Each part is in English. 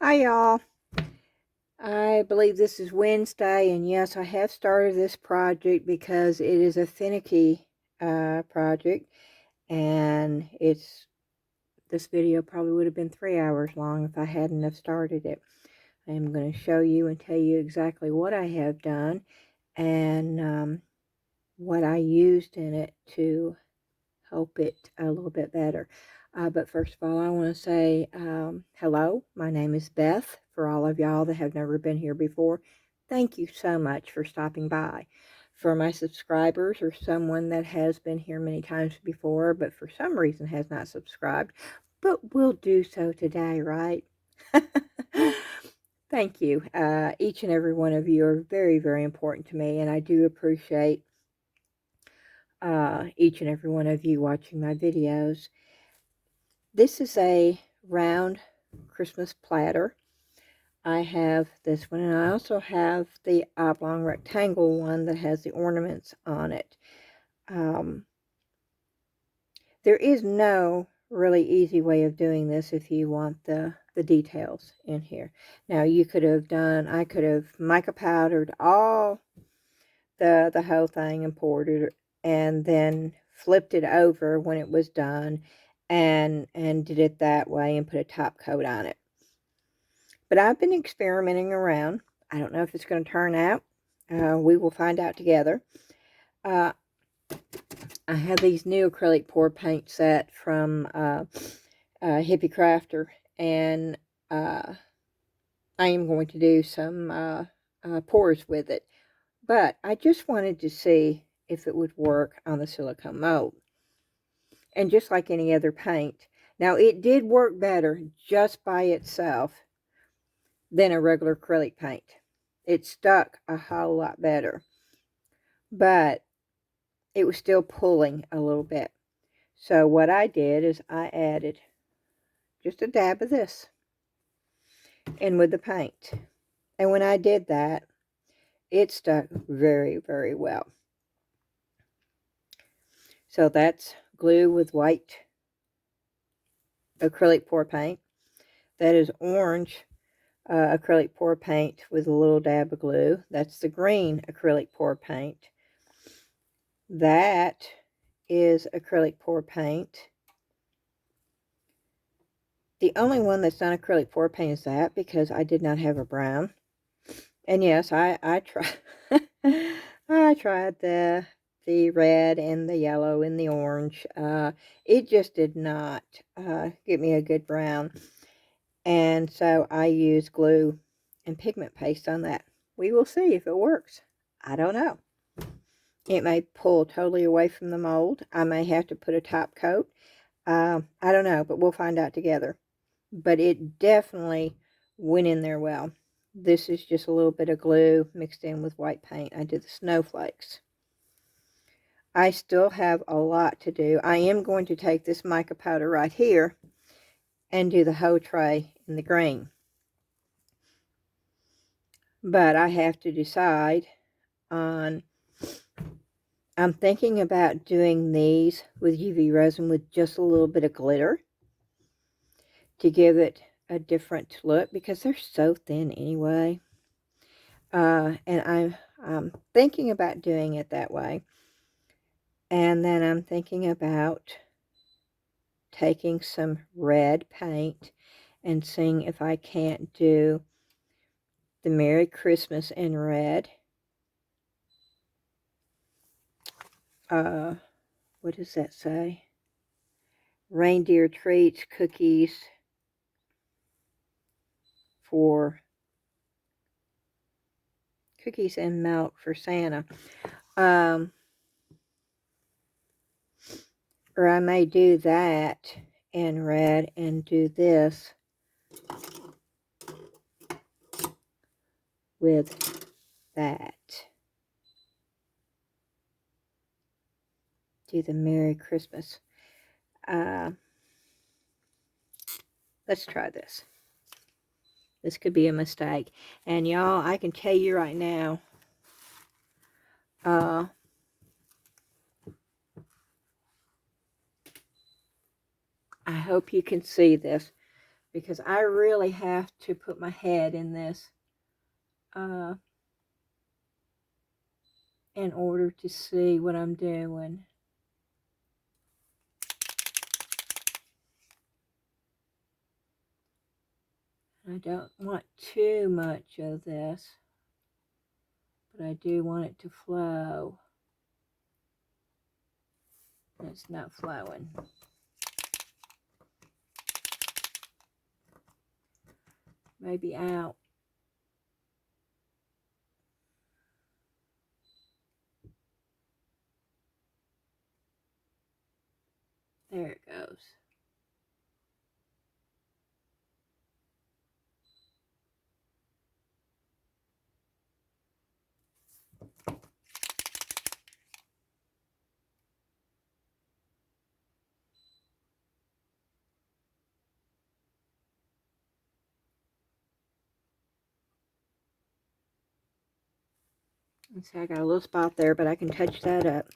Hi y'all. I believe this is Wednesday, and yes, I have started this project because it is a finicky project, and this video probably would have been 3 hours long if I hadn't have started it. I am going to show you and tell you exactly what I have done and what I used in it to help it a little bit better. But first of all, I want to say hello. My name is Beth. For all of y'all that have never been here before, thank you so much for stopping by. For my subscribers or someone that has been here many times before, but for some reason has not subscribed, but will do so today, right? Thank you. Each and every one of you are very, very important to me, and I do appreciate each and every one of you watching my videos. This is a round Christmas platter. I have this one, and I also have the oblong rectangle one that has the ornaments on it. There is no really easy way of doing this if you want the details in here. Now you could have done, I could have mica powdered all the whole thing and poured it, and then flipped it over when it was done and did it that way and put a top coat on it. But I've been experimenting around. I don't know if it's going to turn out. We will find out together. I have these new acrylic pour paint set from Hippie Crafter, and I am going to do some pours with it. But I just wanted to see if it would work on the silicone mold. And just like any other paint. Now, it did work better just by itself than a regular acrylic paint. It stuck a whole lot better. But it was still pulling a little bit. So what I did is I added just a dab of this in with the paint. And when I did that, it stuck very, very well. So that's glue with white acrylic pour paint. That is orange acrylic pour paint with a little dab of glue. That's the green acrylic pour paint. That is acrylic pour paint. The only one that's not acrylic pour paint is that, because I did not have a brown. And yes, I tried I tried the red and the yellow and the orange. It just did not get me a good brown. And so I use glue and pigment paste on that. We will see if it works. I don't know. It may pull totally away from the mold. I may have to put a top coat. I don't know, but we'll find out together. But it definitely went in there well. This is just a little bit of glue mixed in with white paint. I did the snowflakes. I still have a lot to do. I am going to take this mica powder right here and do the whole tray in the green. But I have to decide on, I'm thinking about doing these with UV resin with just a little bit of glitter to give it a different look, because they're so thin anyway. And I'm thinking about doing it that way. And then I'm thinking about taking some red paint and seeing if I can't do the Merry Christmas in red. What does that say? Reindeer treats, cookies for cookies and milk for Santa. Or I may do that in red and do this with that. Do the Merry Christmas. Let's try this. This could be a mistake. And y'all, I can tell you right now, I hope you can see this. because I really have to put my head in this in order to see what I'm doing. I don't want too much of this, but I do want it to flow. It's not flowing. Maybe out. There it goes. Let's see, I got a little spot there, but I can touch that up.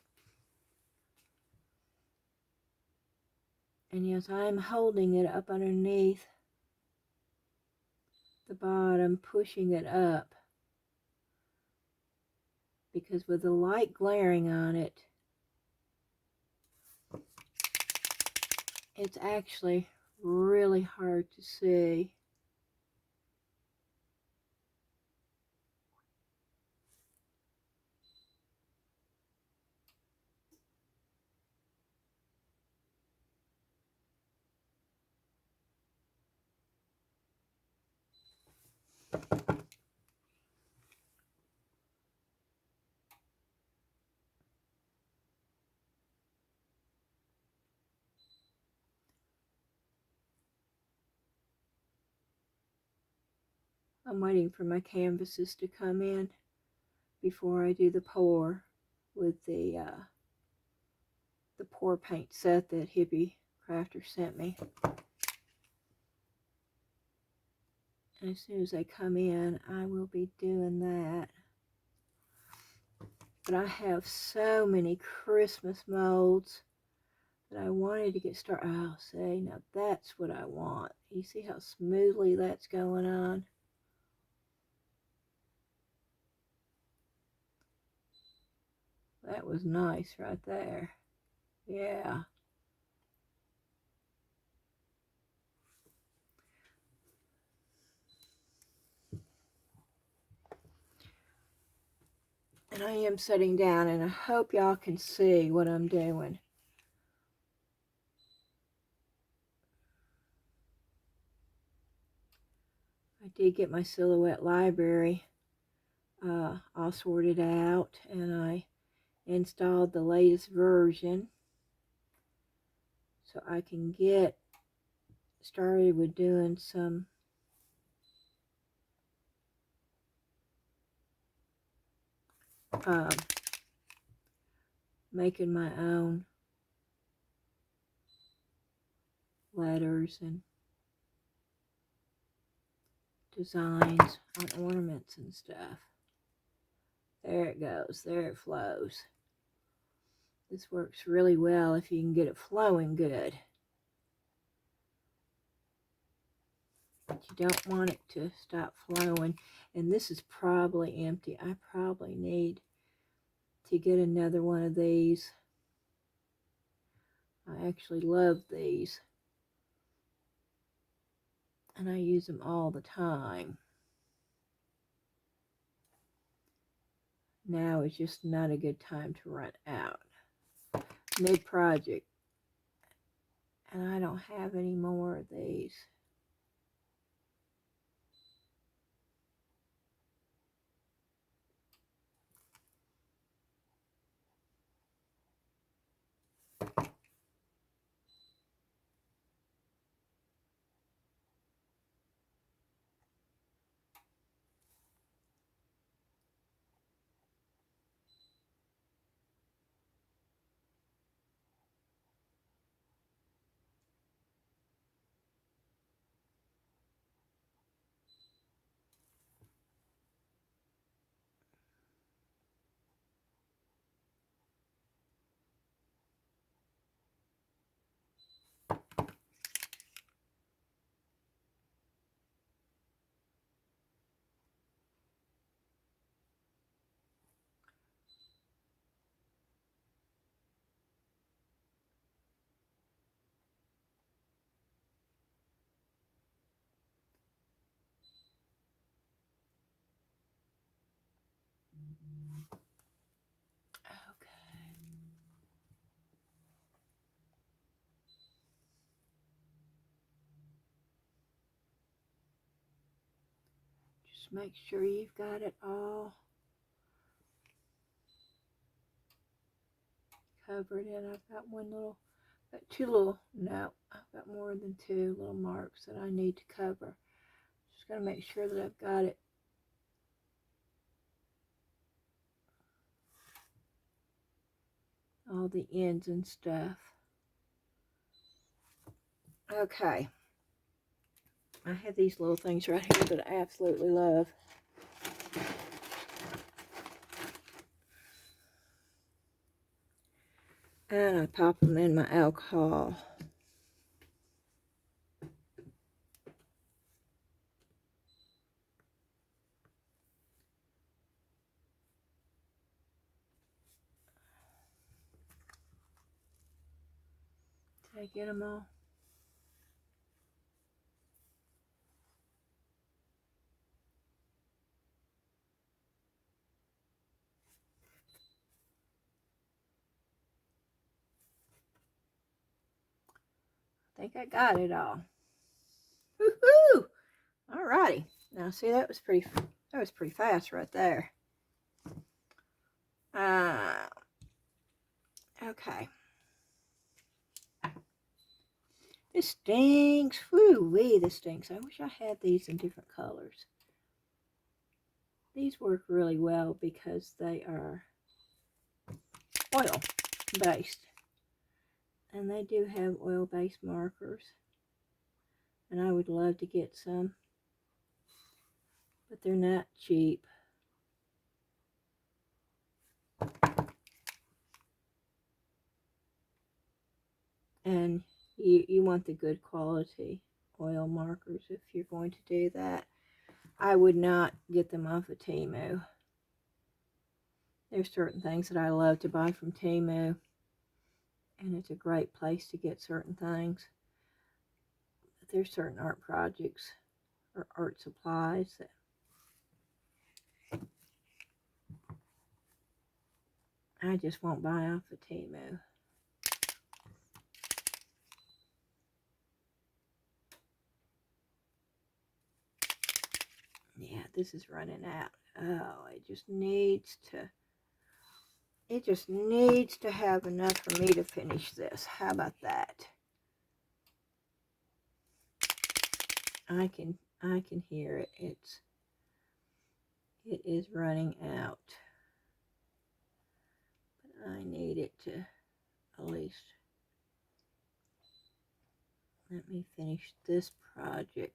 And yes, I'm holding it up underneath the bottom, pushing it up, because with the light glaring on it, it's actually really hard to see. I'm waiting for my canvases to come in before I do the pour with the pour paint set that Hippie Crafter sent me. And as soon as they come in, I will be doing that. But I have so many Christmas molds that I wanted to get started. Oh, see, now that's what I want. You see how smoothly that's going on? That was nice right there. Yeah. And I am sitting down, and I hope y'all can see what I'm doing. I did get my silhouette library all sorted out, and I installed the latest version so I can get started with doing some making my own letters and designs on ornaments and stuff. There it goes. There it flows. This works really well if you can get it flowing good. But you don't want it to stop flowing. And this is probably empty. I probably need to get another one of these. I actually love these. And I use them all the time. Now is just not a good time to run out. Mid-project. And I don't have any more of these. Just make sure you've got it all covered in. I've got two little, no, I've got more than two little marks that I need to cover. Just gotta make sure that I've got it all the ends and stuff. Okay. I have these little things right here that I absolutely love. And I pop them in my alcohol. Did I get them all? I think I got it all. Woohoo! Alrighty. Now see, that was pretty fast right there. Okay. This stinks. Woo-wee, this stinks. I wish I had these in different colors. These work really well because they are oil based. And they do have oil based markers. And I would love to get some. But they're not cheap. And you want the good quality oil markers if you're going to do that. I would not get them off of Temu. There's certain things that I love to buy from Temu, and it's a great place to get certain things. But there's certain art projects or art supplies that I just won't buy off of Temu. Yeah, this is running out. Oh, it just needs to have enough for me to finish this. How about that? I can hear it. It is running out. But I need it to at least let me finish this project.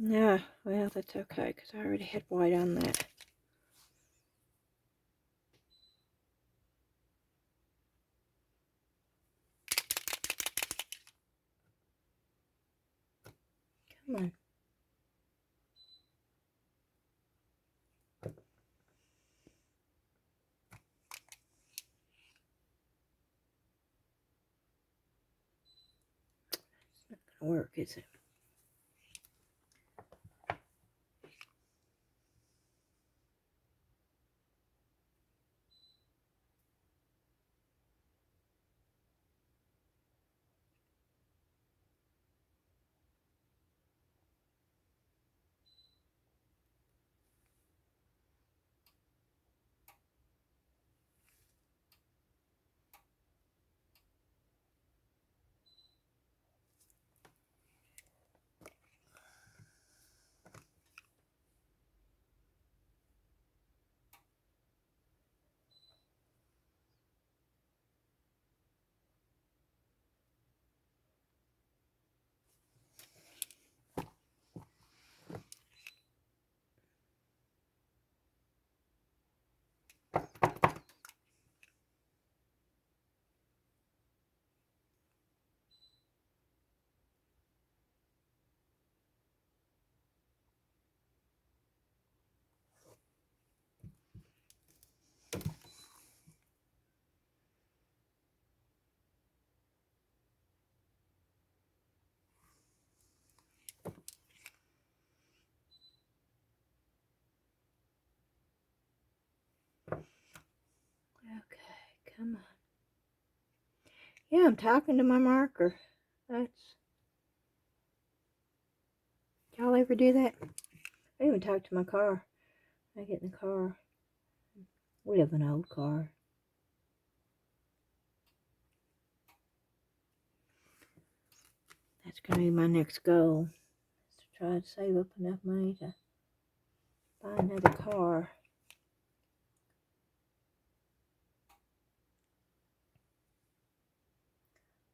Yeah, well, that's okay, because I already had white on that. Come on. It's not going to work, is it? Come on. Yeah, I'm talking to my marker. Y'all ever do that? I even talk to my car. I get in the car. We have an old car. That's going to be my next goal. Is to try to save up enough money to buy another car.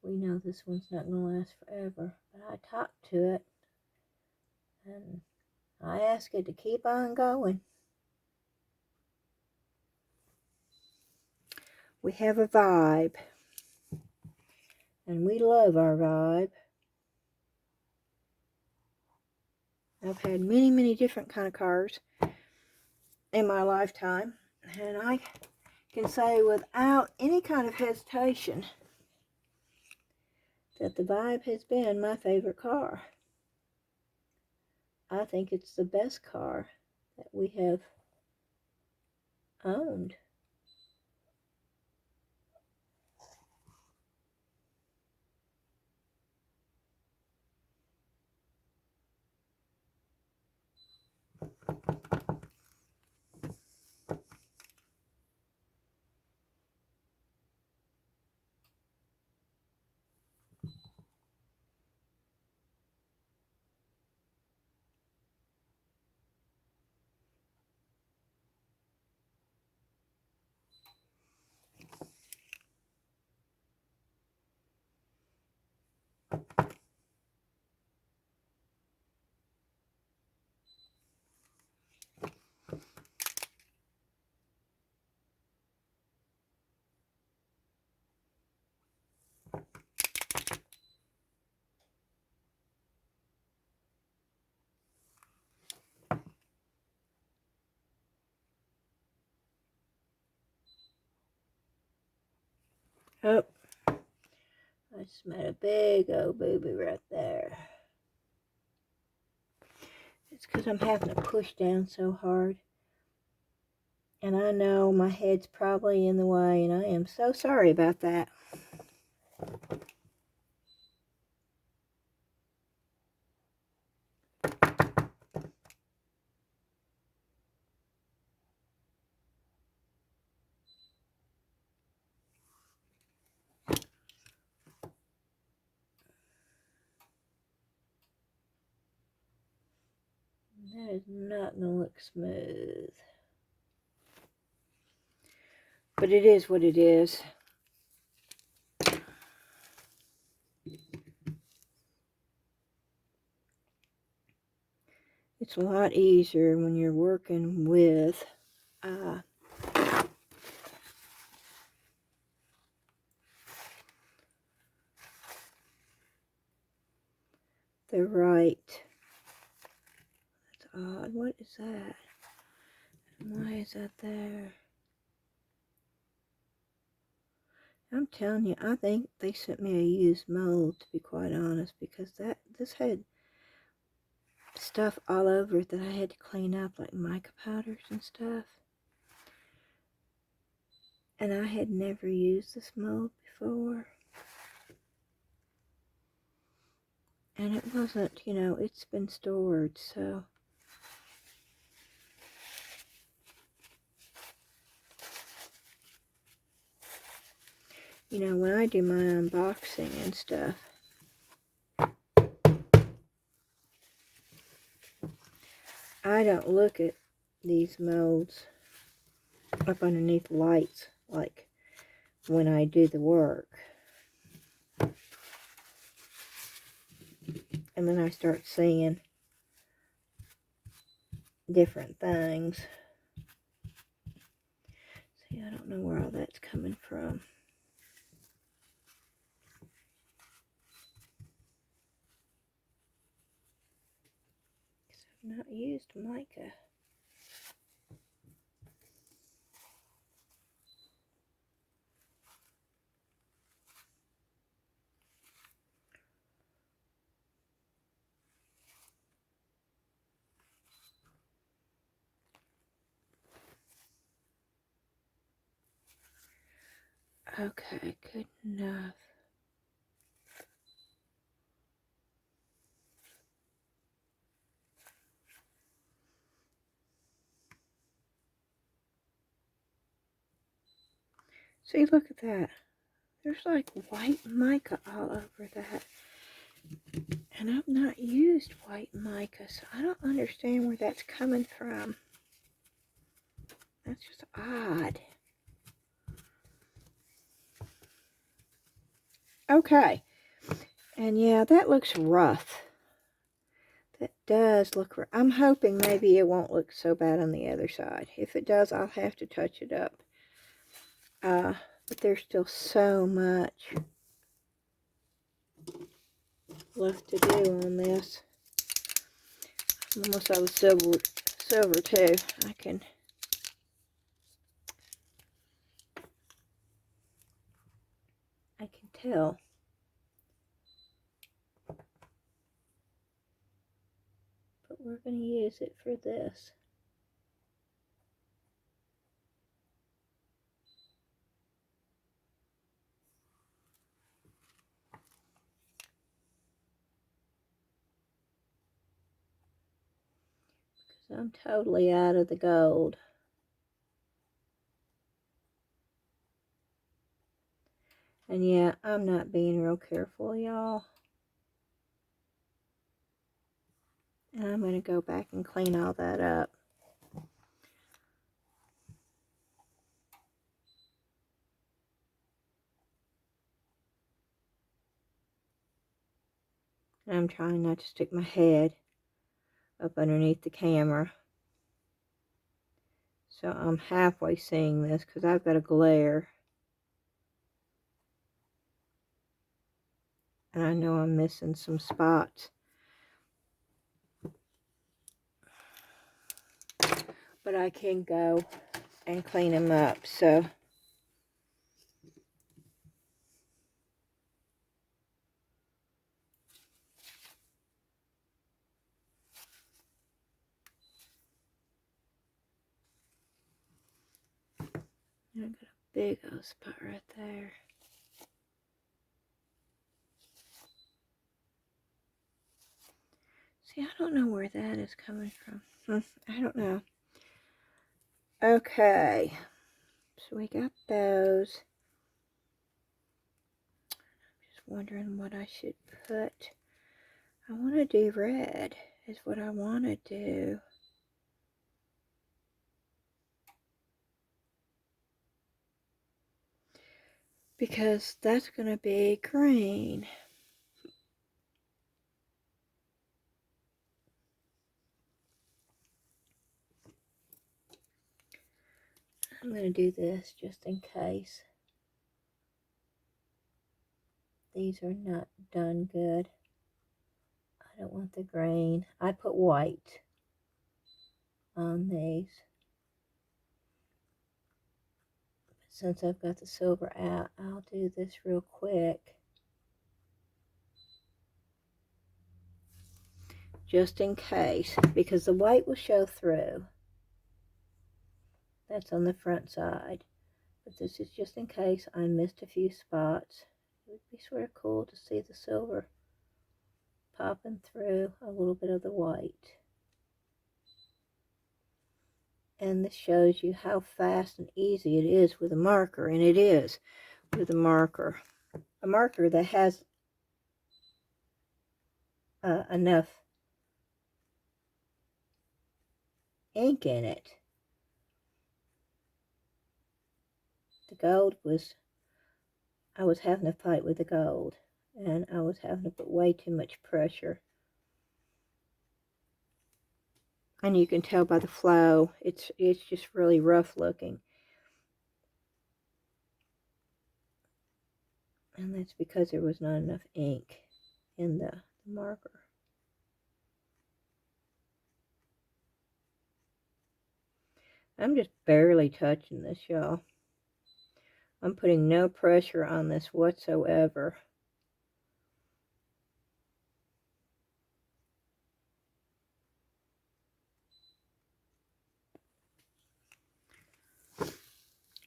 We know this one's not going to last forever. But I talked to it. And I ask it to keep on going. We have a vibe. And we love our vibe. I've had many, many different kind of cars in my lifetime. And I can say without any kind of hesitation that the Vibe has been my favorite car. I think it's the best car that we have owned. Oh, I just made a big old booby right there. It's because I'm having to push down so hard. And I know my head's probably in the way, and I am so sorry about that. That is not going to look smooth. But it is what it is. It's a lot easier when you're working with the right. That's odd. What is that? Why is that there? I'm telling you, I think they sent me a used mold, to be quite honest, because this had stuff all over it that I had to clean up, like mica powders and stuff. And I had never used this mold before. And it wasn't, you know, it's been stored, so. You know, when I do my unboxing and stuff, I don't look at these molds up underneath lights like when I do the work. And then I start seeing different things. See, I don't know where all that's coming from. Because I've not used mica. Okay, good enough. See, look at that. There's like white mica all over that. And I've not used white mica, so I don't understand where that's coming from. That's just odd. Okay. And yeah, that looks rough. That does look rough. I'm hoping maybe it won't look so bad on the other side. If it does, I'll have to touch it up. But there's still so much left to do on this. I'm almost out of silver too. I can tell. But we're going to use it for this. Because I'm totally out of the gold. And yeah, I'm not being real careful, y'all. And I'm going to go back and clean all that up. And I'm trying not to stick my head up underneath the camera. So I'm halfway seeing this because I've got a glare. And I know I'm missing some spots. But I can go and clean them up. So I got a big old spot right there. See, I don't know where that is coming from. I don't know. Okay. So we got those. I'm just wondering what I should put. I want to do red is what I want to do. Because that's going to be green. I'm going to do this just in case these are not done good. I don't want the green. I put white on these. But since I've got the silver out, I'll do this real quick. Just in case, because the white will show through. That's on the front side. But this is just in case I missed a few spots. It would be sort of cool to see the silver popping through a little bit of the white. And this shows you how fast and easy it is with a marker. And it is with a marker. A marker that has enough ink in it. The gold was, I was having a fight with the gold. And I was having to put way too much pressure. And you can tell by the flow, it's just really rough looking. And that's because there was not enough ink in the marker. I'm just barely touching this, y'all. I'm putting no pressure on this whatsoever.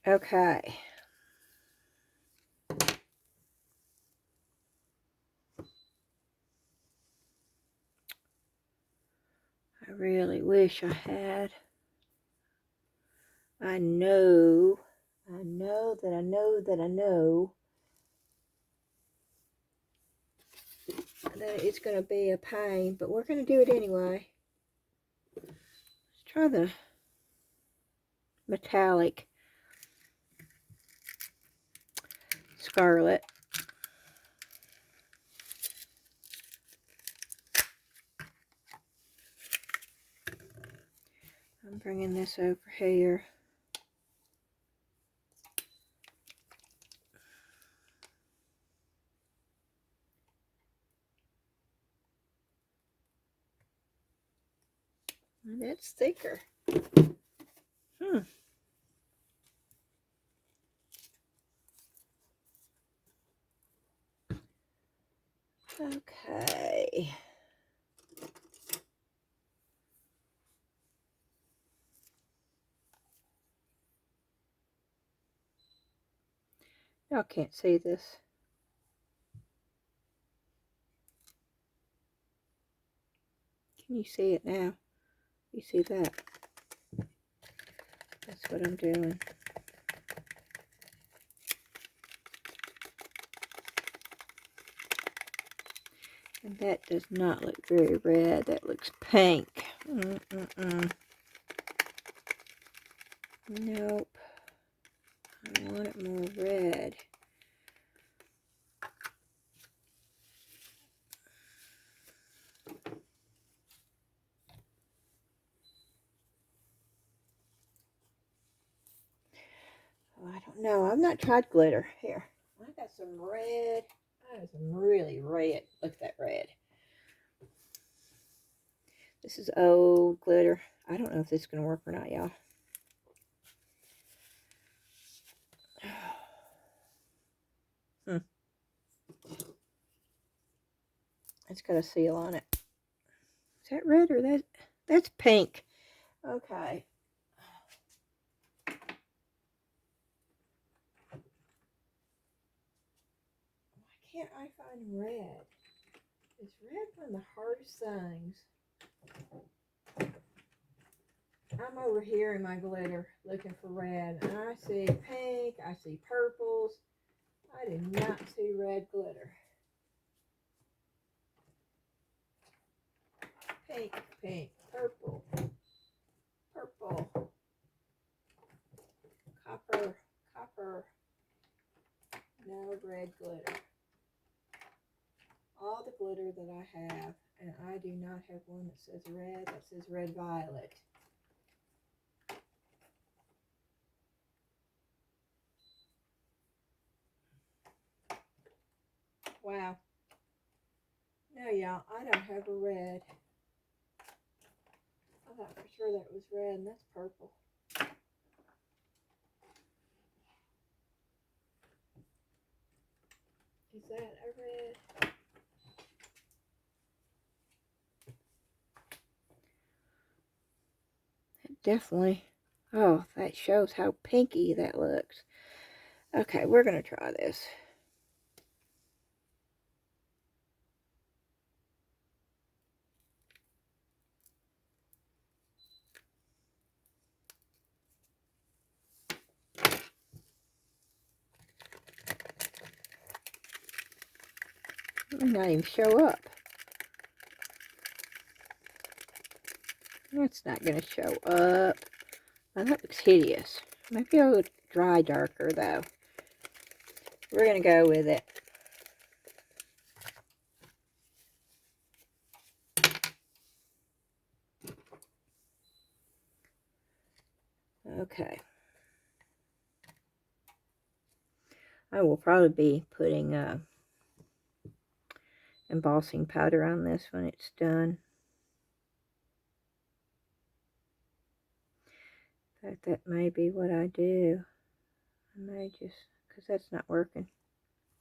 Okay. wish I had. I know that it's going to be a pain, but we're going to do it anyway. Let's try the metallic scarlet. I'm bringing this over here. And it's thicker. Okay. Y'all can't see this. Can you see it now? You see that? That's what I'm doing. And that does not look very red. That looks pink. Nope. I want it more red. Oh, I don't know. I've not tried glitter. Here. I got some red. I got some really red. Look at that red. This is old glitter. I don't know if this is going to work or not, y'all. It's got a seal on it. Is that red or that's pink? Okay. Why can't I find red? Is red one of the hardest things? I'm over here in my glitter looking for red, and I see pink, I see purples. I do not see red glitter. Pink, pink, purple, purple, copper, copper. No red glitter. All the glitter that I have, and I do not have one that says red, that says red violet. Wow. No, y'all, I don't have a red. I thought for sure that was red, and that's purple. Is that a red? That definitely, oh, that shows how pinky that looks. Okay, we're going to try this. It may not even show up. That's not going to show up. Oh, that looks hideous. Maybe I'll dry darker, though. We're going to go with it. Okay. I will probably be putting embossing powder on this when it's done. That may be what I do. I may just, because that's not working.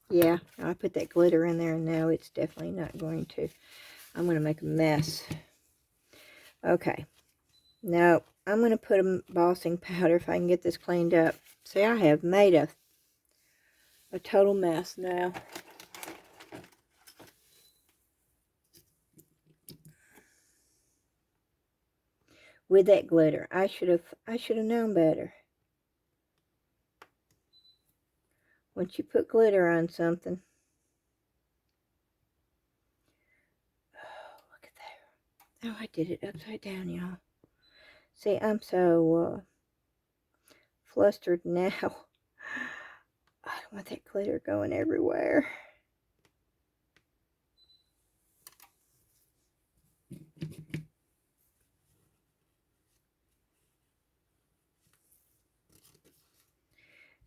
Yeah, I put that glitter in there and now it's definitely not going to. I'm going to make a mess. Okay. Now, I'm going to put embossing powder if I can get this cleaned up. See, I have made a total mess now. with that glitter. I should have known better. Once you put glitter on something. Oh, look at that. Oh, I did it upside down, y'all. See, I'm so flustered now. I don't want that glitter going everywhere.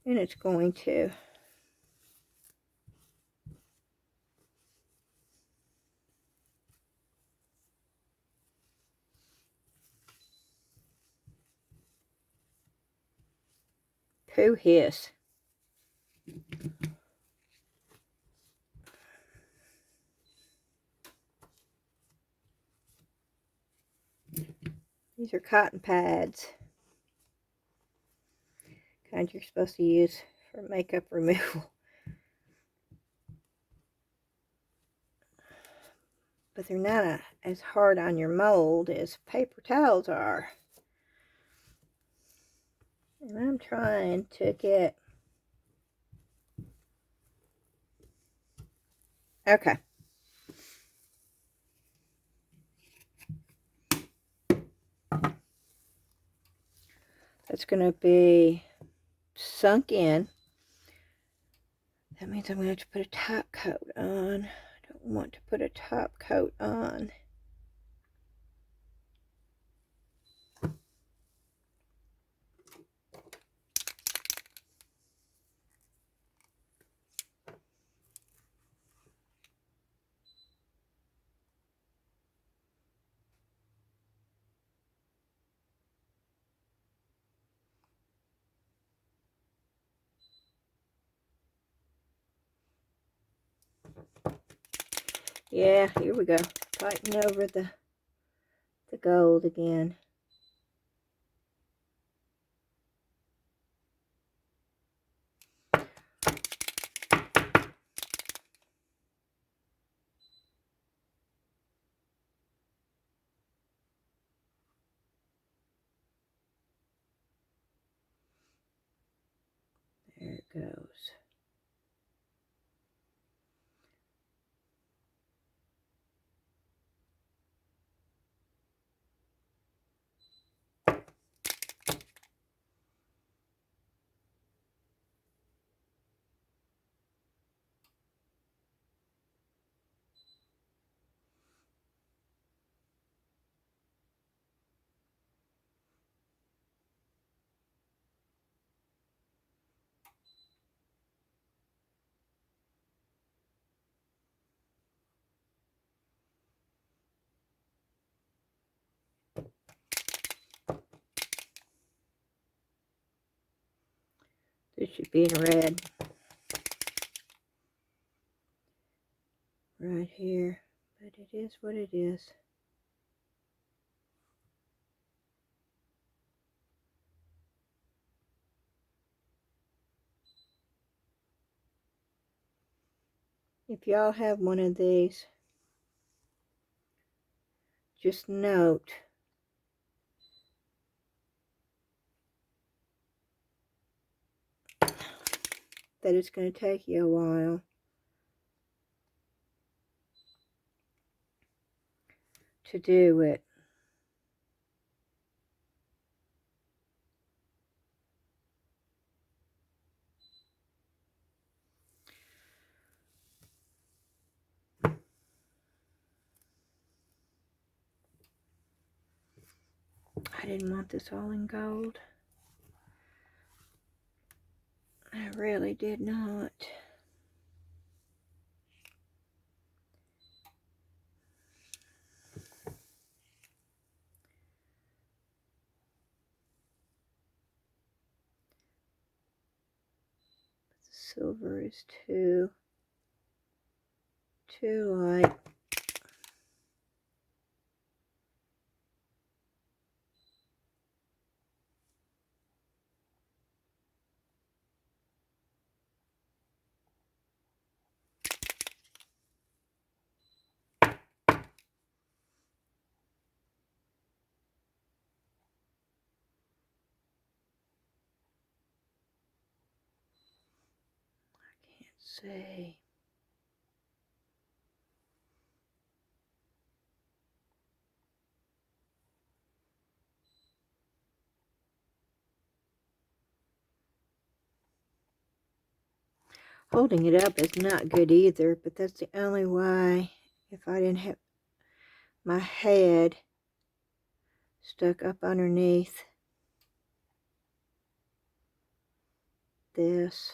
And it's going to. Pooh hiss. These are cotton pads. Kind you're supposed to use for makeup removal. But they're not as hard on your mold as paper towels are. And I'm trying to get... Okay. That's going to be sunk in. That means I'm going to have to put a top coat on. I don't want to put a top coat on. Yeah, here we go. Fighting over the gold again. There it goes. This should be in red. Right here. But it is what it is. If y'all have one of these, just note that it's going to take you a while to do it. I didn't want this all in gold. I really did not. Silver is too light. see. Holding it up is not good either, but that's the only way. If I didn't have my head stuck up underneath this.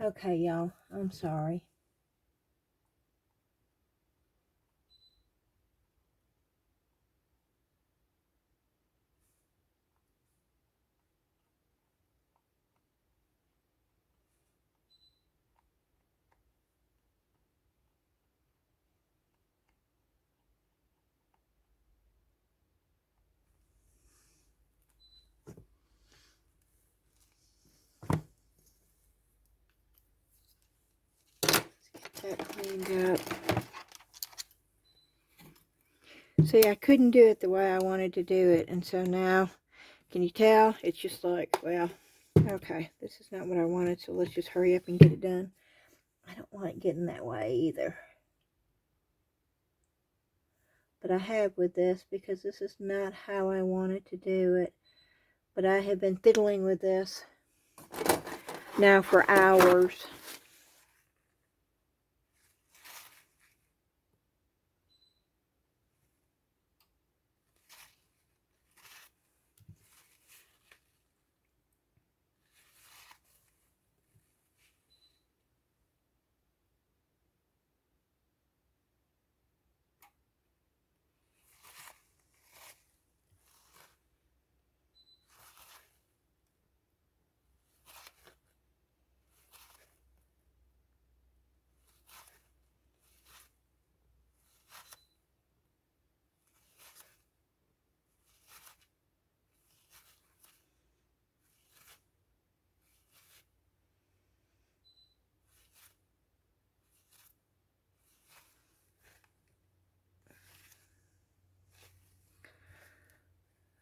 Okay, y'all, I'm sorry. That cleaned up. See, I couldn't do it the way I wanted to do it, and so now, can you tell? It's just like, well, okay, this is not what I wanted, so let's just hurry up and get it done. I don't want it getting that way either. But I have with this because this is not how I wanted to do it. But I have been fiddling with this now for hours.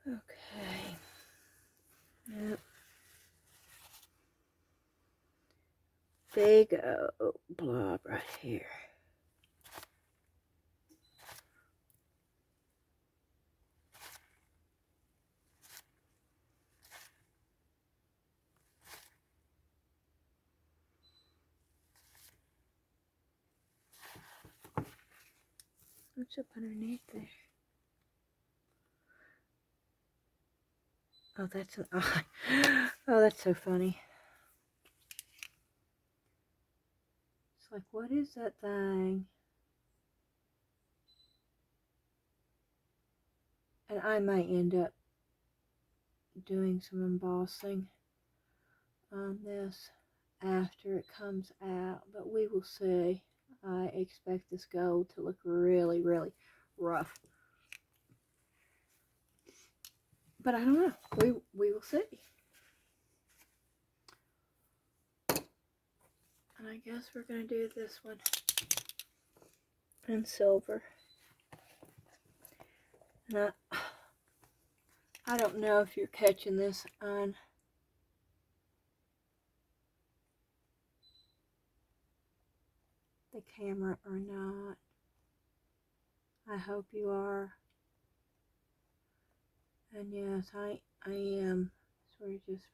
Okay. Yep. Big blob right here. What's up underneath there? Oh, that's an eye. Oh, that's so funny. It's like, what is that thing? And I might end up doing some embossing on this after it comes out, but we will see. I expect this gold to look really, really rough. But I don't know. We will see. And I guess we're going to do this one in silver. And I don't know if you're catching this on the camera or not. I hope you are. And yes, I am sort of just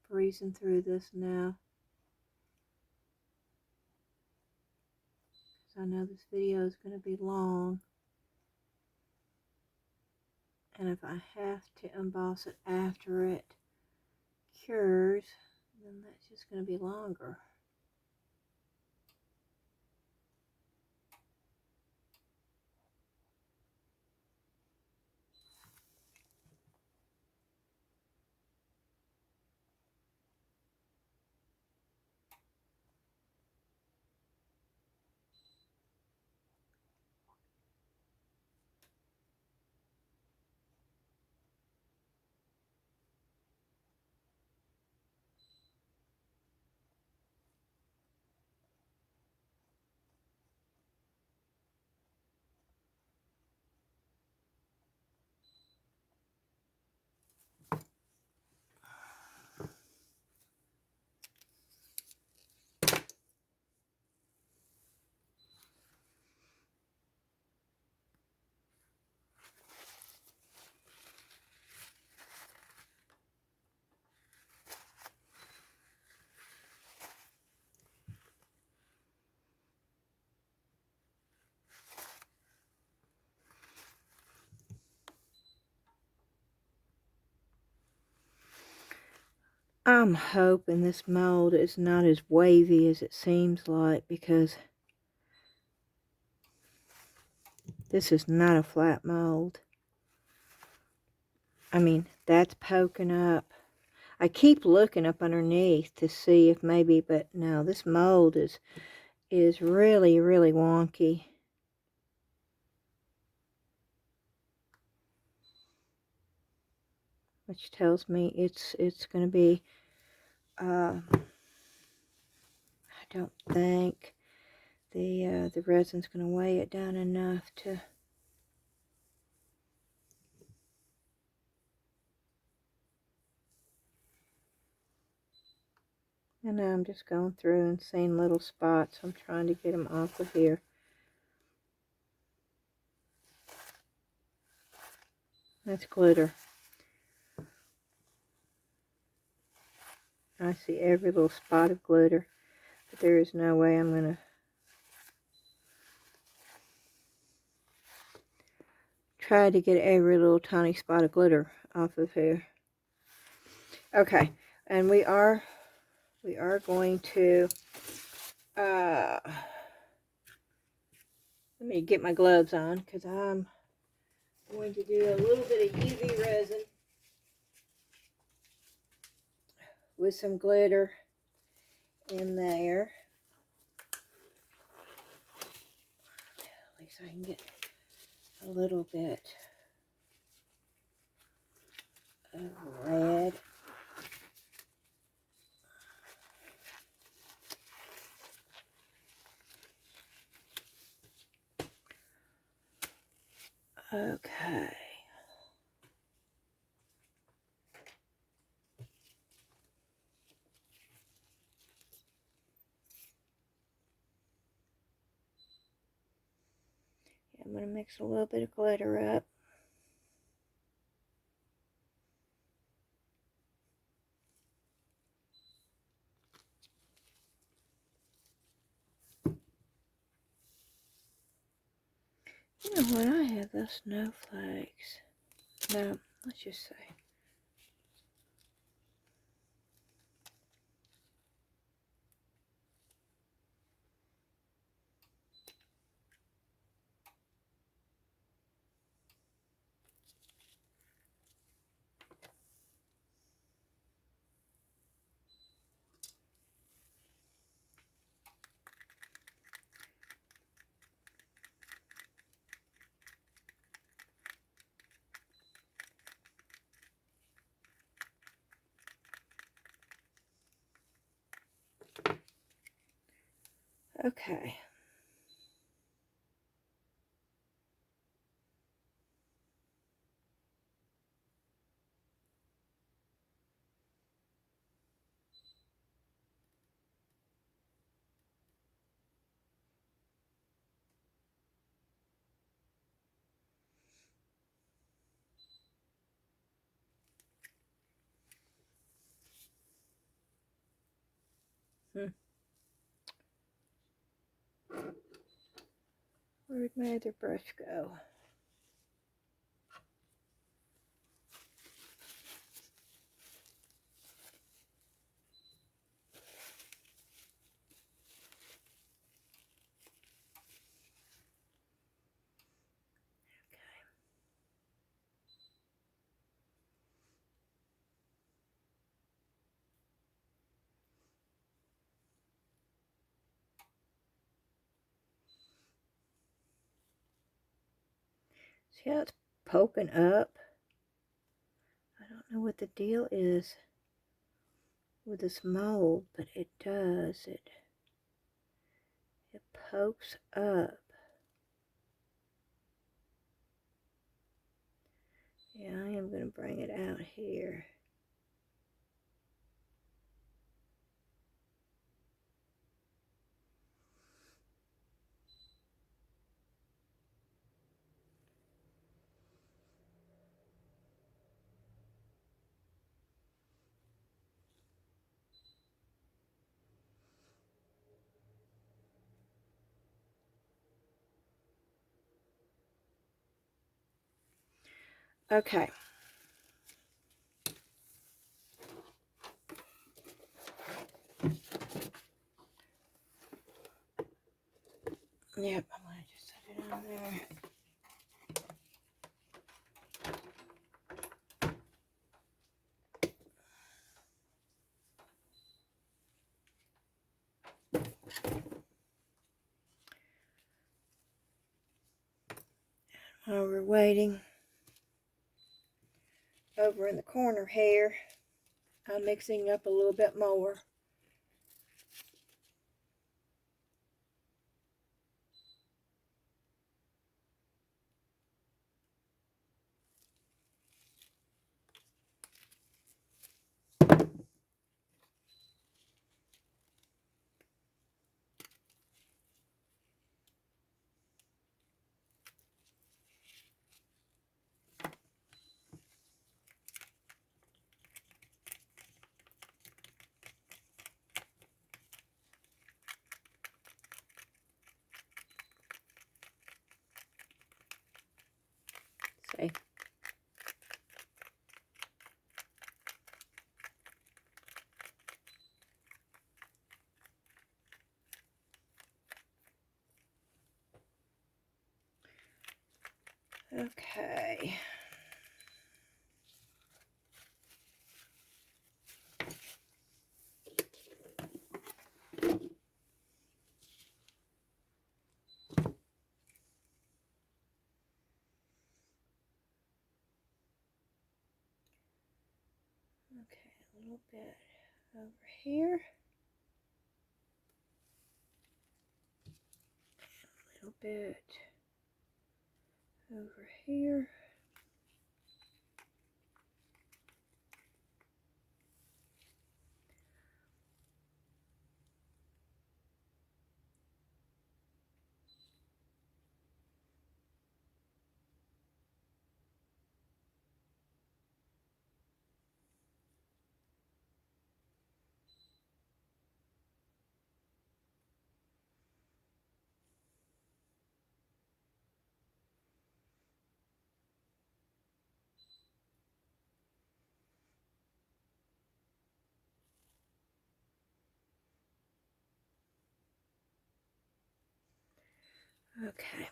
breezing through this now. Because I know this video is going to be long. And if I have to emboss it after it cures, then that's just going to be longer. I'm hoping this mold is not as wavy as it seems like, because this is not a flat mold. I mean, that's poking up. I keep looking up underneath to see if maybe, but no, this mold is really, really wonky. Which tells me it's going to be, I don't think the resin's going to weigh it down enough to. And now I'm just going through and seeing little spots. I'm trying to get them off of here. That's glitter. I see every little spot of glitter, but there is no way I'm going to try to get every little tiny spot of glitter off of here. Okay, and we are going to, let me get my gloves on, because I'm going to do a little bit of UV resin with some glitter in there. At least I can get a little bit of red. Okay. I'm going to mix a little bit of glitter up. You know what? I have those snowflakes. No, let's just say. Okay. Where'd my other brush go? See how it's poking up? I don't know what the deal is with this mold, but it does. It pokes up. Yeah, I am going to bring it out here. Okay. Yep, I'm going to just set it on there. While we're waiting, over in the corner here, I'm mixing up a little bit more. See? Okay. Okay, a little bit over here. A little bit over here. Okay.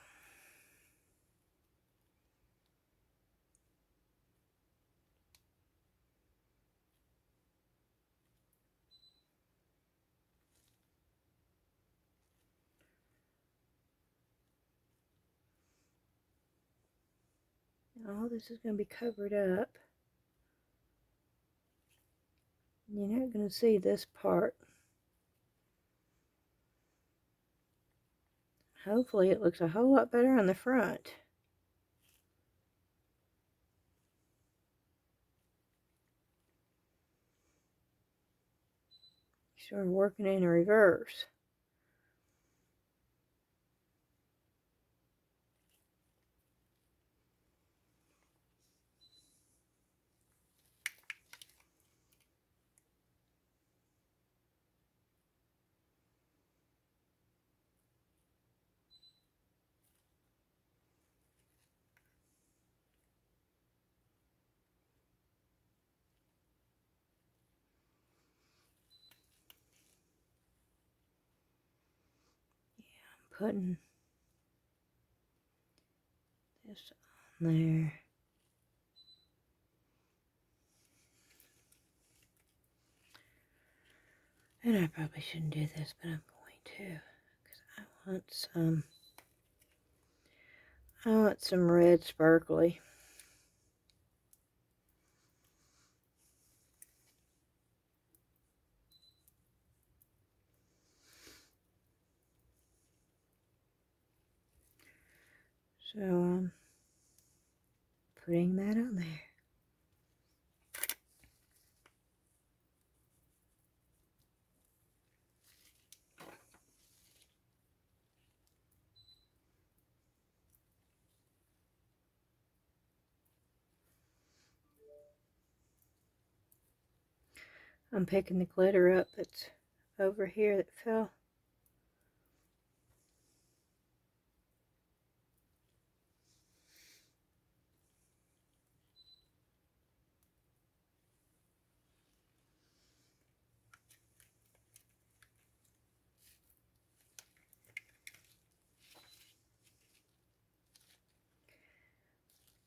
All this is going to be covered up. You're not going to see this part. Hopefully it looks a whole lot better on the front. Sort of working in reverse. Putting this on there. And I probably shouldn't do this, but I'm going to, because I want some red sparkly. So I'm putting that on there. I'm picking the glitter up that's over here that fell.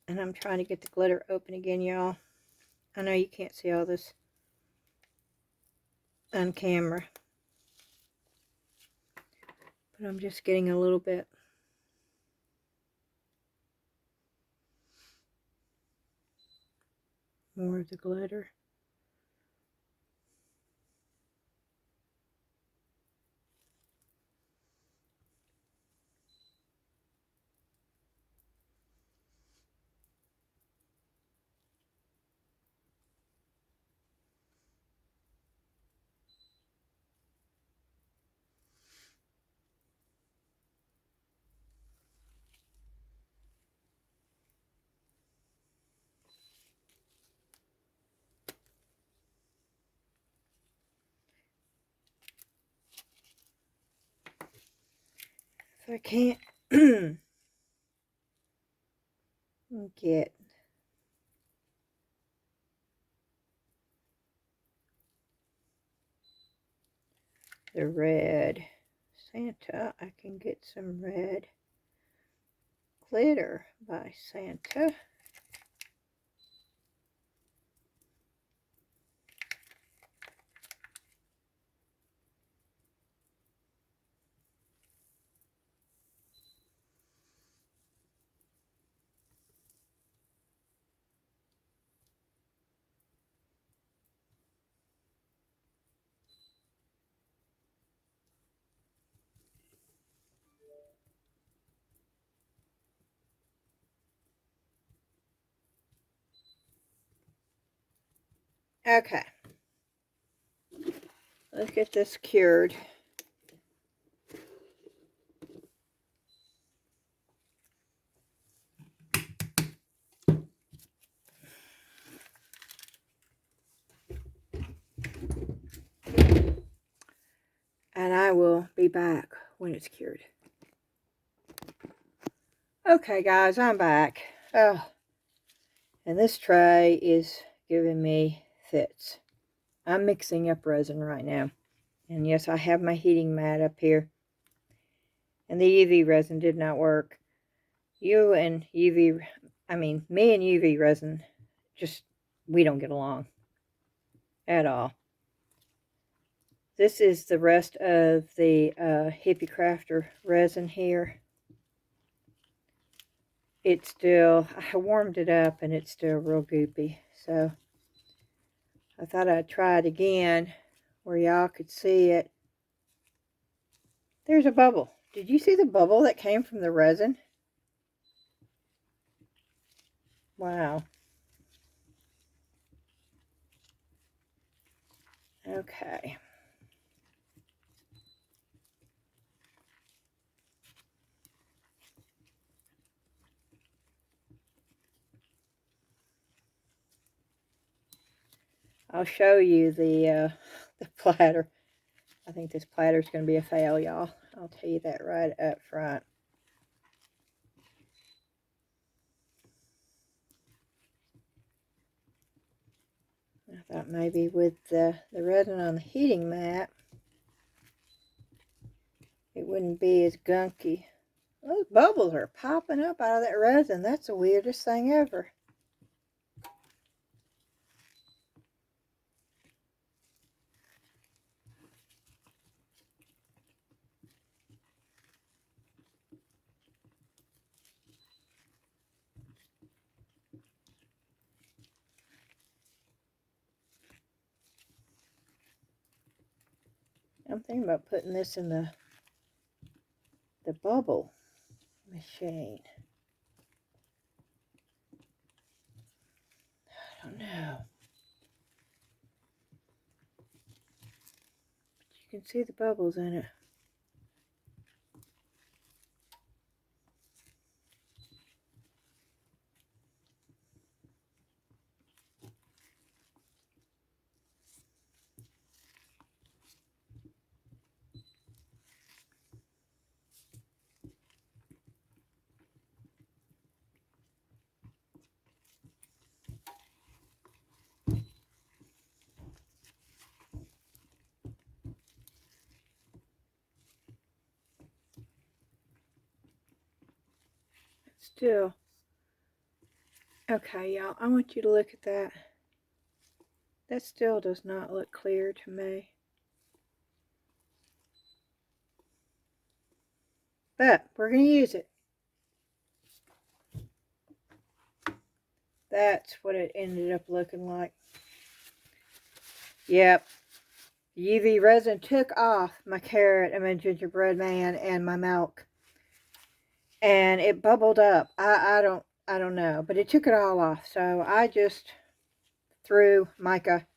And I'm trying to get the glitter open again, y'all. I know you can't see all this on camera, but I'm just getting a little bit more of the glitter. If I can't get the red Santa, I can get some red glitter by Santa. Okay, let's get this cured. And I will be back when it's cured. Okay, guys, I'm back. Oh, and this tray is giving me fits. I'm mixing up resin right now. And yes, I have my heating mat up here. And the UV resin did not work. Me and UV resin, just, we don't get along at all. This is the rest of the Hippie Crafter resin here. It's still, I warmed it up and it's still real goopy. So I thought I'd try it again where y'all could see it. There's a bubble. Did you see the bubble that came from the resin? Wow. Okay. I'll show you the platter. I think this platter is going to be a fail, y'all. I'll tell you that right up front. I thought maybe with the resin on the heating mat, it wouldn't be as gunky. Those bubbles are popping up out of that resin. That's the weirdest thing ever. I'm thinking about putting this in the bubble machine. I don't know. But you can see the bubbles in it. Still Okay, y'all, I want you to look at that. That still does not look clear to me. But we're going to use it. That's what it ended up looking like. Yep. UV resin took off my carrot and my gingerbread man and my milk. And it bubbled up. I don't know. But it took it all off. So I just threw mica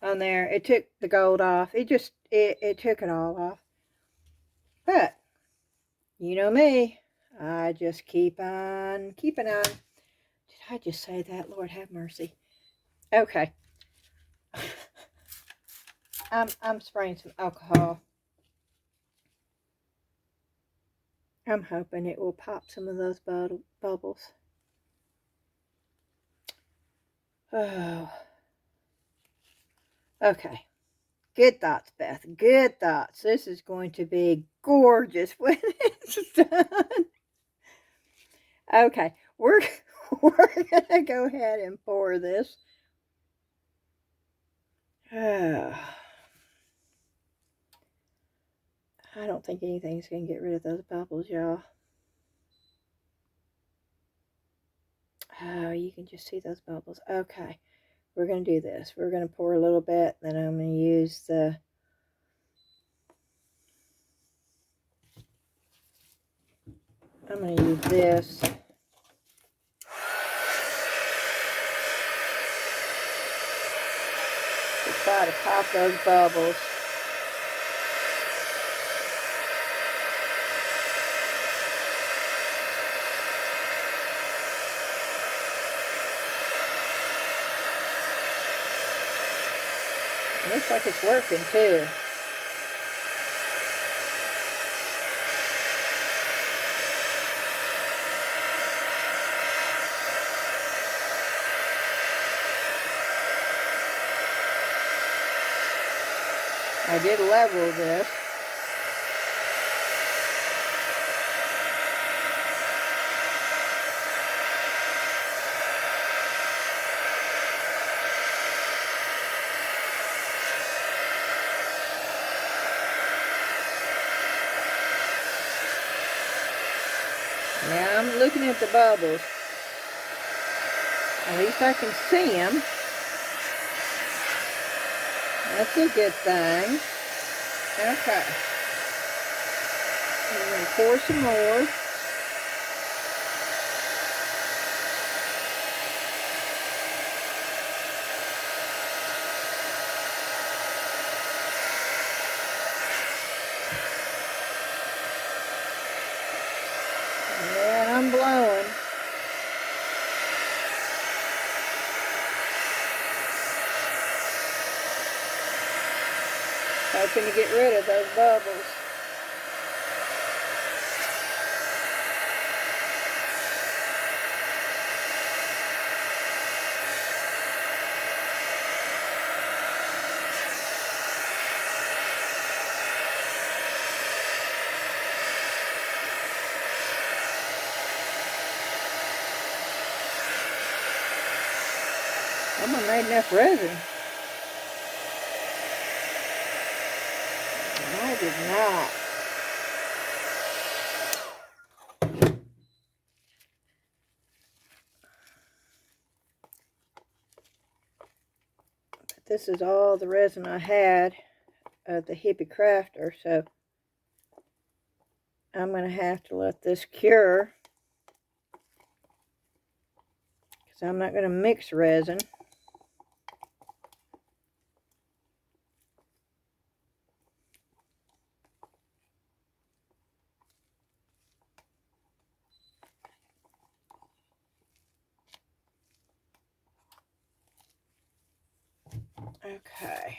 on there. It took the gold off. It took it all off. But you know me. I just keep on keeping on. Did I just say that? Lord have mercy. Okay. I'm spraying some alcohol. I'm hoping it will pop some of those bubbles. Oh. Okay. Good thoughts, Beth. Good thoughts. This is going to be gorgeous when it's done. Okay. We're going to go ahead and pour this. Oh. I don't think anything's going to get rid of those bubbles, y'all. Oh, you can just see those bubbles. Okay. We're going to do this. We're going to pour a little bit, then I'm going to use the... I'm going to use this. To try to pop those bubbles. It looks like it's working too. I did level this. Now I'm looking at the bubbles. At least I can see them. That's a good thing. Okay. I'm going to pour some more. And I'm blowing. Hoping to get rid of those bubbles. I'm gonna make enough resin. I did not. But this is all the resin I had of the Hippie Crafter, so I'm going to have to let this cure because I'm not going to mix resin. Okay.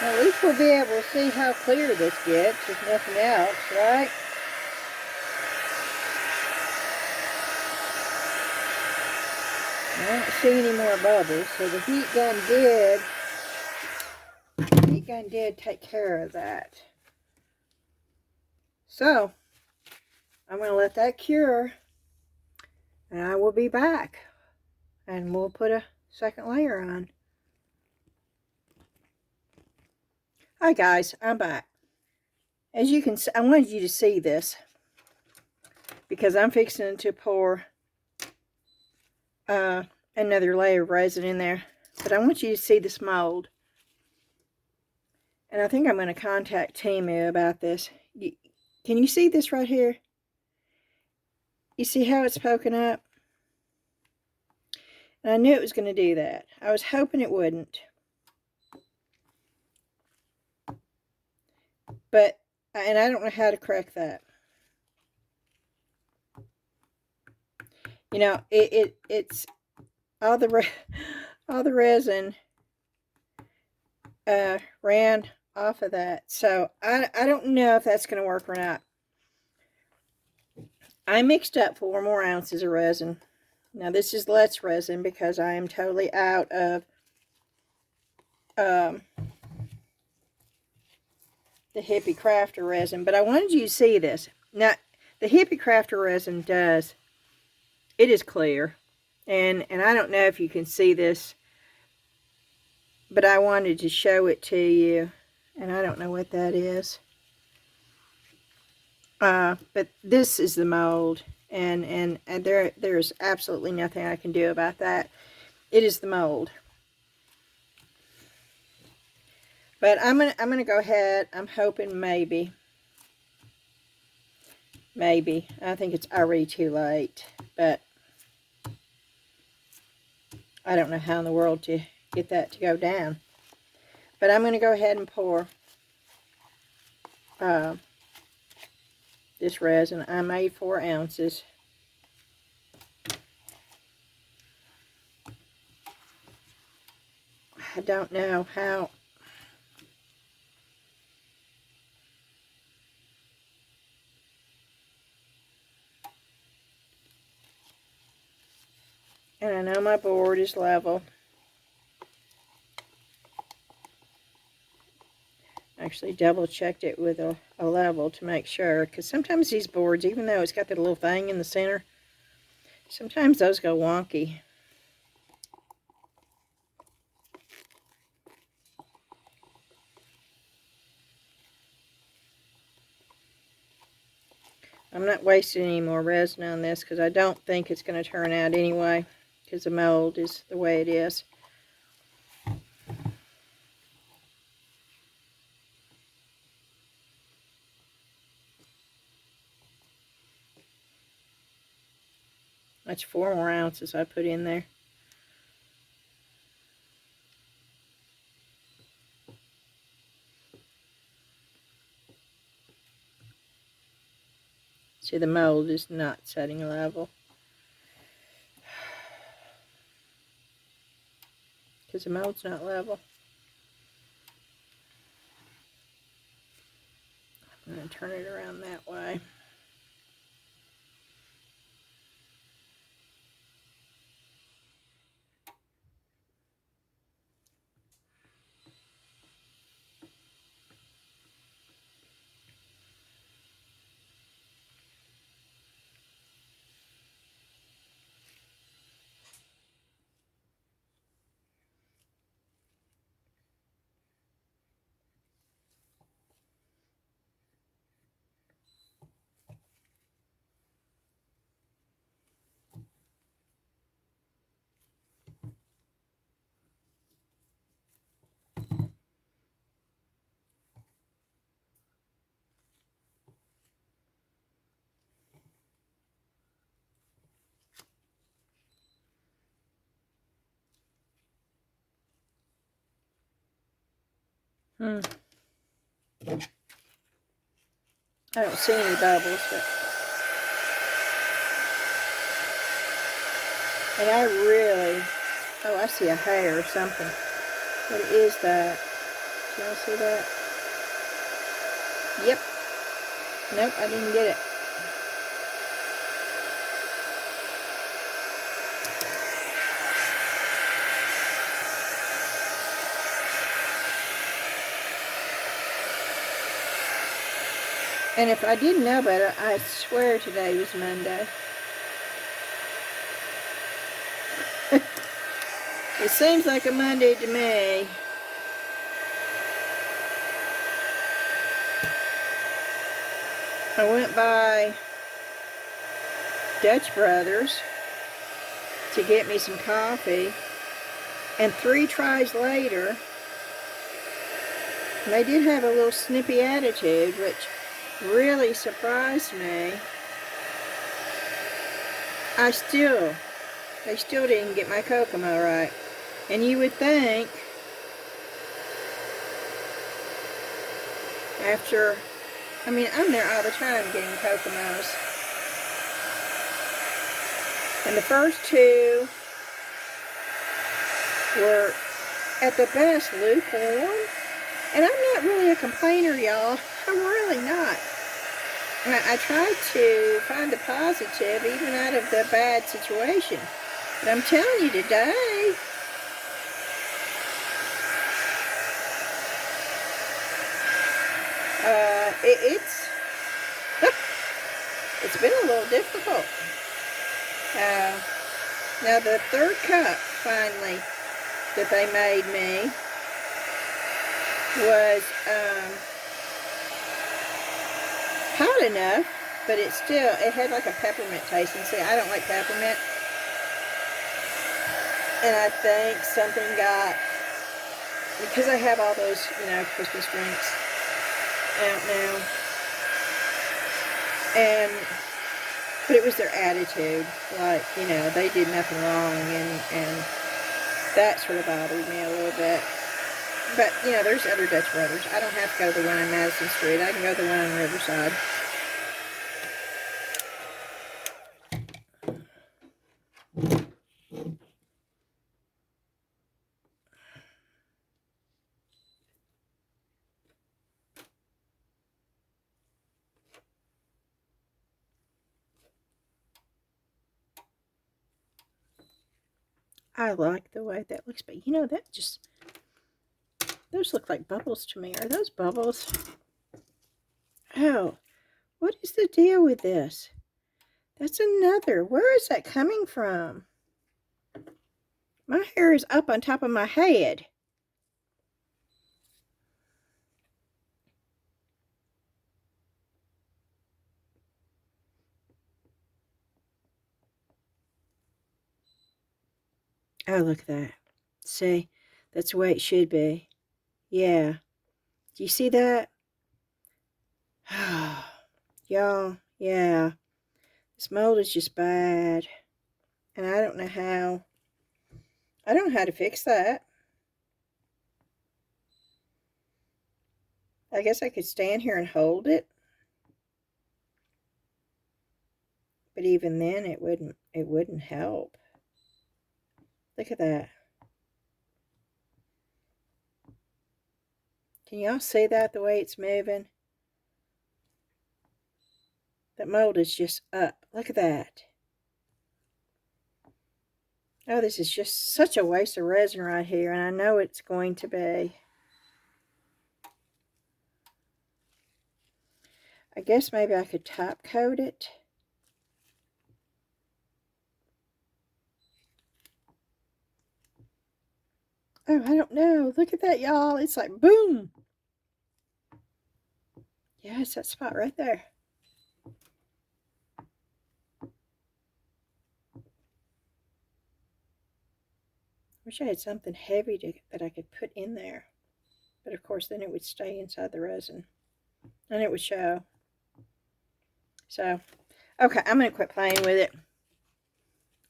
Well, at least we'll be able to see how clear this gets, if nothing else, right? I don't see any more bubbles, so the heat gun did take care of that. So, I'm going to let that cure, and I will be back, and we'll put a second layer on. Hi guys, I'm back. As you can see, I wanted you to see this, because I'm fixing to pour another layer of resin in there, but I want you to see this mold. And I think I'm going to contact Temu about this. Can you see this right here? You see how it's poking up? And I knew it was going to do that. I was hoping it wouldn't. But, and I don't know how to correct that. You know, it's all the resin ran off of that. So I don't know if that's going to work or not. I mixed up 4 more ounces of resin. Now this is less resin because I am totally out of the Hippie Crafter resin. But I wanted you to see this. Now the Hippie Crafter resin it is clear. And I don't know if you can see this, but I wanted to show it to you. And I don't know what that is. But this is the mold. And there's absolutely nothing I can do about that. It is the mold. But I'm gonna go ahead. I'm hoping maybe. I think it's already too late. But I don't know how in the world to get that to go down. But I'm gonna go ahead and pour this resin. I made 4 ounces. I don't know how. And I know my board is level. Actually double checked it with a level to make sure. Because sometimes these boards, even though it's got that little thing in the center, sometimes those go wonky. I'm not wasting any more resin on this because I don't think it's going to turn out anyway, because the mold is the way it is. That's 4 more ounces I put in there. See, the mold is not setting level. Because the mold's not level. I'm going to turn it around that way. I don't see any bubbles, but... And I really... Oh, I see a hair or something. What is that? Y'all see that? Yep. Nope, I didn't get it. And if I didn't know better, I swear today was Monday. It seems like a Monday to me. I went by Dutch Brothers to get me some coffee, and 3 tries later, they did have a little snippy attitude, which really surprised me. They still didn't get my Kokomo right. And you would think, after, I mean, I'm there all the time getting Kokomos. And the first 2 were, at the best, lukewarm. And I'm not really a complainer, y'all. I'm really not. I try to find the positive even out of the bad situation. But I'm telling you today, it's been a little difficult. Now the 3rd cup, finally, that they made me was hot enough, but it had like a peppermint taste. And see, I don't like peppermint. And I think something got, because I have all those, Christmas drinks out now. But it was their attitude. Like, they did nothing wrong. And that sort of bothered me a little bit. But, there's other Dutch Brothers. I don't have to go to the one on Madison Street. I can go to the one on Riverside. I like the way that looks, but those look like bubbles to me. Are those bubbles? Oh, what is the deal with this? That's another. Where is that coming from? My hair is up on top of my head. Oh, look at that. See? That's the way it should be. Yeah. Do you see that? Y'all, yeah. This mold is just bad. And I don't know how. I don't know how to fix that. I guess I could stand here and hold it. But even then it wouldn't help. Look at that. Can y'all see that, the way it's moving? That mold is just up. Look at that. Oh, this is just such a waste of resin right here, and I know it's going to be. I guess maybe I could top coat it. Oh, I don't know. Look at that, y'all. It's like boom. Yeah, it's that spot right there. Wish I had something heavy that I could put in there. But of course, then it would stay inside the resin. And it would show. So, okay, I'm going to quit playing with it.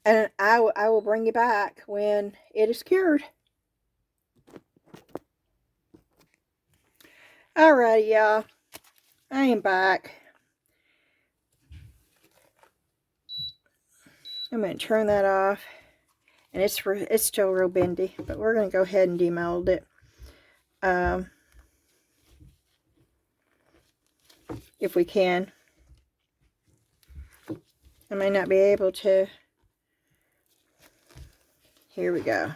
And I will bring you back when it is cured. Alright, y'all. I am back. I'm going to turn that off. And it's still real bendy. But we're going to go ahead and demold it. if we can. I may not be able to. Here we go.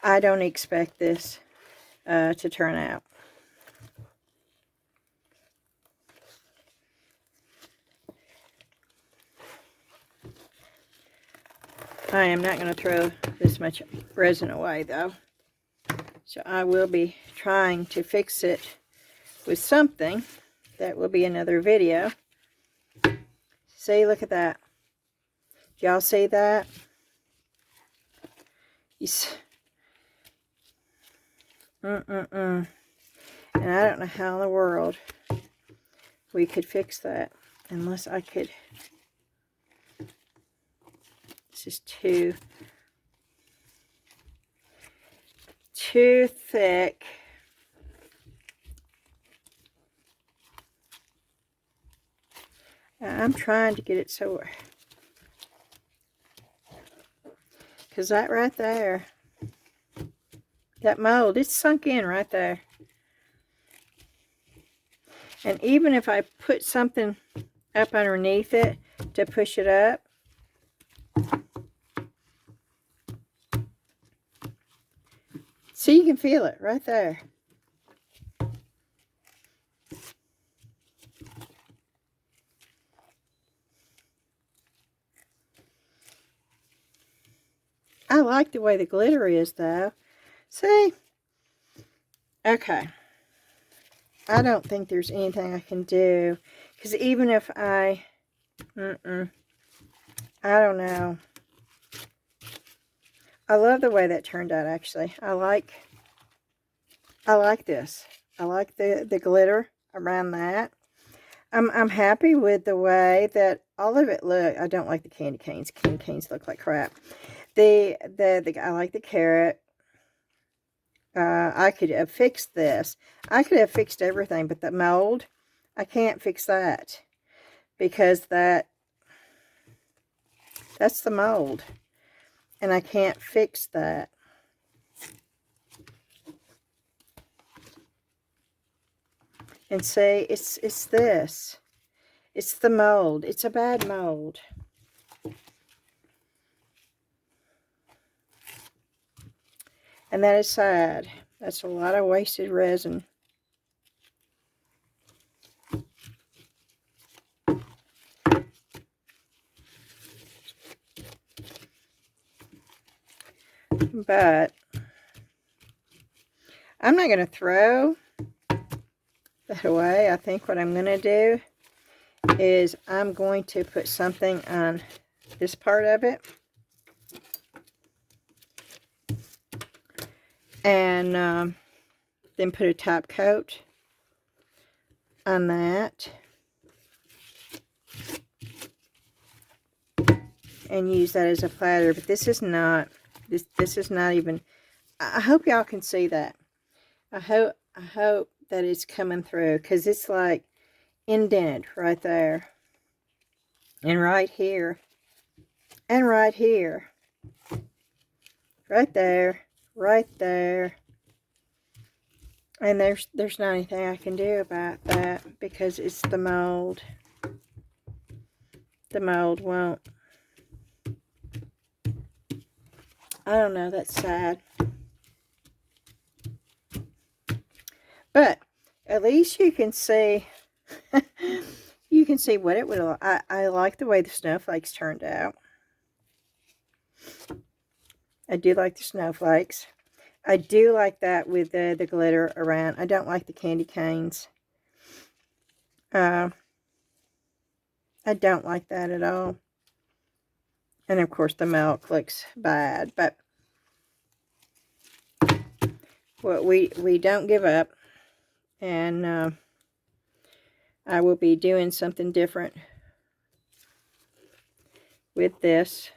I don't expect this to turn out. I am not going to throw this much resin away though. So I will be trying to fix it with something. That will be another video. See, look at that. Y'all see that? And I don't know how in the world we could fix that unless I could. This is too thick. I'm trying to get it so, because that right there, that mold, it's sunk in right there. And even if I put something up underneath it to push it up, see, you can feel it right there. I like the way the glitter is though. See? Okay. I don't think there's anything I can do. Because even if I don't know. I love the way that turned out actually. I like this. I like the glitter around that. I'm happy with the way that all of it look. I don't like the candy canes. Candy canes look like crap. I like the carrot. I could have fixed this. I could have fixed everything, but the mold, I can't fix that because that's the mold, and I can't fix that. And say it's this. It's the mold. It's a bad mold. And that is sad. That's a lot of wasted resin. But I'm not going to throw that away. I think what I'm going to do is I'm going to put something on this part of it. And then put a top coat on that. And use that as a platter. But this is not, this is not even, I hope y'all can see that. I hope that it's coming through, because it's like indented right there. And right here. And right here. Right there. Right there. And there's not anything I can do about that because it's the mold. The mold won't. I don't know, that's sad. But at least you can see you can see what it would look. I like the way the snowflakes turned out. I do like the snowflakes. I do like that with the glitter around. I don't like the candy canes. I don't like that at all. And of course the milk looks bad, but well, we don't give up. And I will be doing something different with this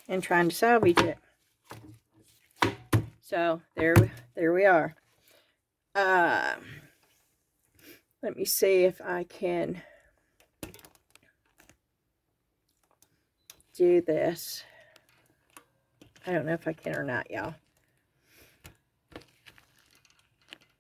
and trying to salvage it. So there we are. Let me see if I can do this. I don't know if I can or not, y'all.